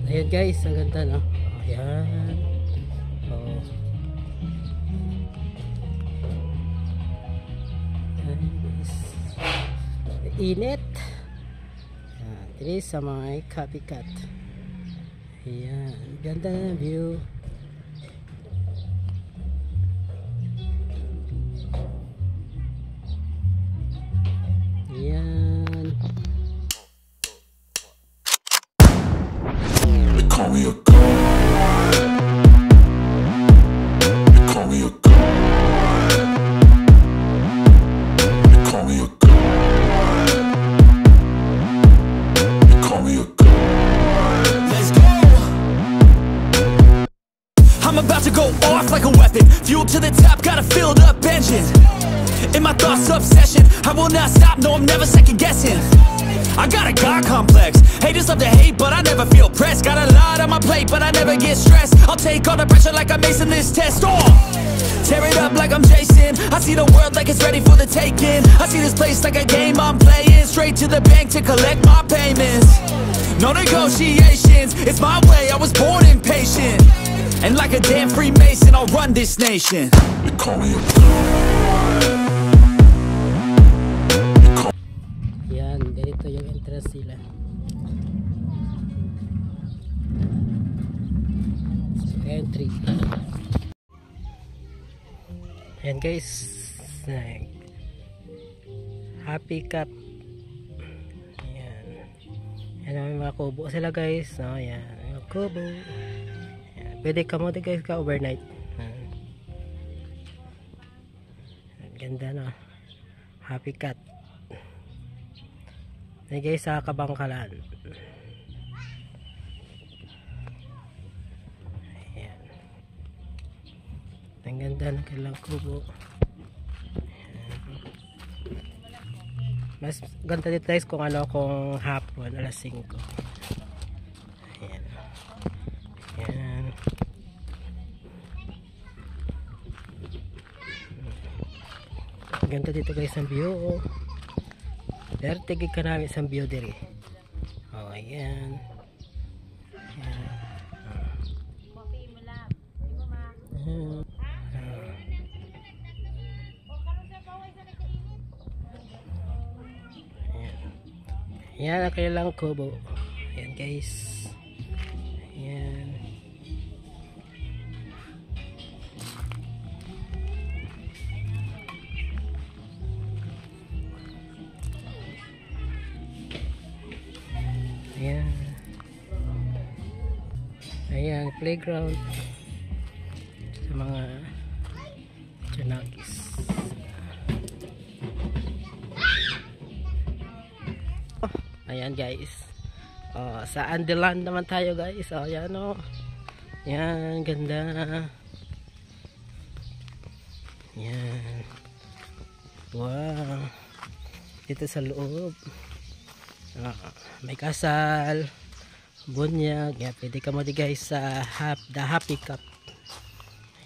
Ayan guys, ang ganda no. Ayan. Oh. Ayan guys. Init. Ayan. Dito sa mga copycat. Ayan. Ganda na view. Ayan. Call me a god. Call me a god. Call me a god. Call me a god. Let's go. I'm about to go off like a weapon. Fuel to the top, got a filled up engine. In my thoughts, obsession. I will not stop, no, I'm never second guessing. I got a God complex. Haters love to hate, but I never feel pressed. Got a lot on my plate, but I never get stressed. I'll take all the pressure like I'm acing this test. Oh, tear it up like I'm Jason. I see the world like it's ready for the taking. I see this place like a game I'm playing. Straight to the bank to collect my payments. No negotiations, it's my way, I was born impatient. And like a damn Freemason, I'll run this nation. They call me a god. Yan, ganito yung entrance nila. So, entry. Yan guys, Happy Cup. Yan. Yan ang mga kubo sila guys. No, yan, mga kubo. Yan. Pwede ka mo guys ka overnight. Ganda no. Happy Cut. Yan guys sa Kabangkalan. Ayan. Ang ganda ng kailang kubo. Ayan. Mas ganda dito guys kung ano, kung hapon alas 5. Ayan. Ayan. Ganda dito guys ang view. Pero tigig ka namin sa view diri. Oh, ayan. Ayan. Ayan. Ayan ang kailang kubo. Ayan guys. Ayan. Ayan. Ayan, playground sa mga Tsunakis. Ayan guys. Sa Andeland naman tayo guys. Ayan o. Ayan, ganda. Ayan. Wow. Dito sa loob. May kasal, bunyag. Yan, pwede ka mo di guys sa the Happy Cup.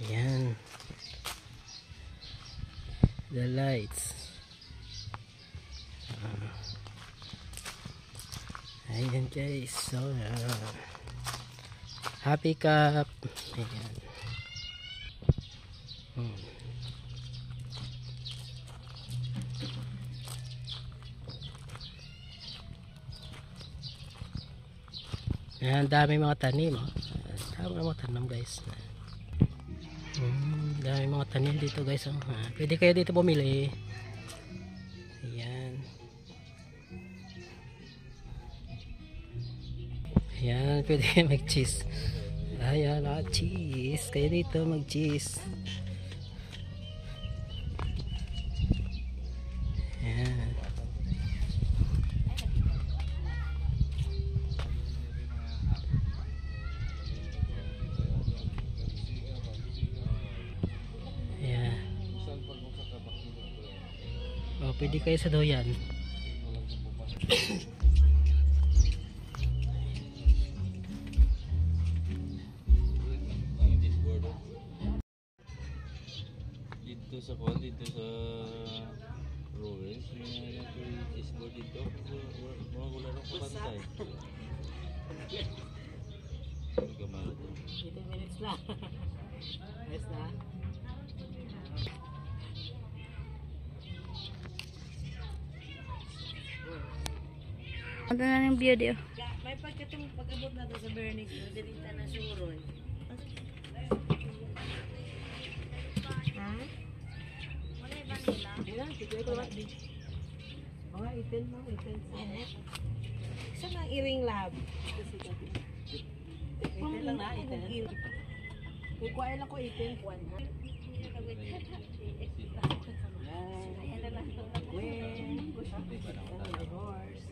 Ayan. The lights. Ayan guys. So, Happy Cup. Ayan. Ayan, dami mga tanim. Dami mga tanim guys. Dami mga tanim dito guys. Pwede kayo dito bumili. Ayan. Ayan, pwede kayo mag-cheese. Ayan, cheese. Kayo dito mag-cheese. Ayan. Oh, pwede kayo sa doyan. Dito sa Rowers, may discord dito. Mga wala rin kapantay. 18 minutes lang. Ayos na. Ano na yung view diyo? May pagkatong pag-abot na to sa Bernix, madalita na suron. Ha? Wala ba nila? Ilan? Sige ko ba? Mga 18 mo, 18. Saan ang Iring Lab? 18 lang na, 18. Kukuha lang ko 18. Kuwan ha? Yan. Ayan na lang. Gwen. Horse.